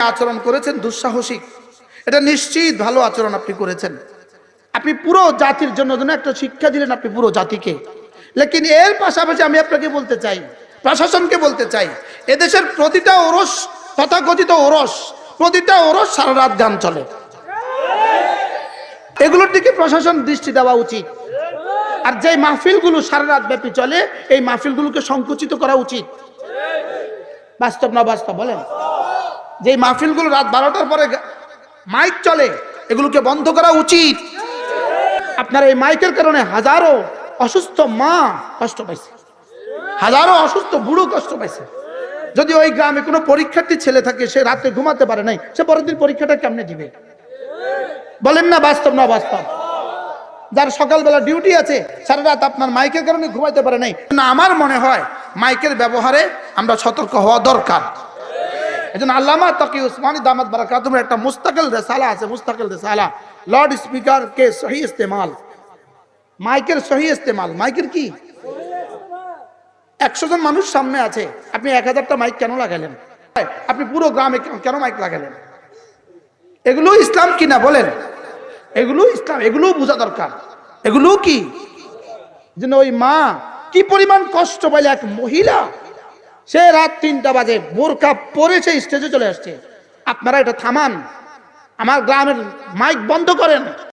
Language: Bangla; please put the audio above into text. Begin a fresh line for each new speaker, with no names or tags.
আচরণ করেছেন দুঃসাহসিক, এটা নিশ্চিত ভালো আচরণ আপনি করেছেন। আপনি পুরো জাতির জন্য একটা শিক্ষা দিলেন আপনি পুরো জাতিকে। লেকিন এর পাশাপাশি আমি আপনাকে বলতে চাই, প্রশাসনকে বলতে চাই, এদেশের প্রতিটা ওরস, তথাকথিত ওরস, প্রতিটা ওরস সারা রাত গান চলে। এগুলোর দিকে প্রশাসন দৃষ্টি দেওয়া উচিত। আর যে মাহফিলগুলো সারা রাত ব্যাপী চলে, এই মাহফিলগুলোকে সংকুচিত করা উচিত। বাস্তব না বাস্তব বলেন? যে মাহফিলগুলো রাত 12টার পরে মাইক চলে, এগুলোকে বন্ধ করা উচিত। আপনার এই মাইকের কারণে হাজারো অসুস্থ মা কষ্ট পাইছে, হাজারো অসুস্থ বুড়ো কষ্ট পাইছে। যদি ওই গ্রামে কোনো পরীক্ষার্থী ছেলে থাকে, সে রাতে ঘুমাতে পারে নাই, সে পরের দিন পরীক্ষাটা কেমনে দিবে? বলেন না বাস্তব না বাস্তব? যার সকালবেলা ডিউটি আছে, সারা রাত আপনার মাইকের কারণে ঘুমাইতে পারে নাই। না, আমার মনে হয় মাইকের ব্যবহারে আমরা সতর্ক হওয়া দরকার। এজন্য আল্লামা তাকি উসমানী দামাত বারাকাতুহুর একটা মুস্তাকিল রিসালা আছে, মুস্তাকিল রিসালা, লাউড স্পিকার কে সহি ইস্তেমাল, মাইকের সহি ইস্তেমাল। মাইকের কি? 100 জন মানুষ সামনে আছে, আপনি 1000টা মাইক কেন লাগালেন? আপনি পুরো গ্রামে কেন মাইক লাগালেন? এগুলো ইসলাম কিনা বলেন? এগুলো ইসলাম, এগুলো বোঝা দরকার। এগুলো কি যেন ওই মা কি পরিমাণ কষ্ট পাইলে, এক মহিলা সে রাত 3টা বাজে বোরকা পরে সে স্টেজে চলে আসছে। আপনারা এটা থামান, আমার গ্রামের মাইক বন্ধ করেন।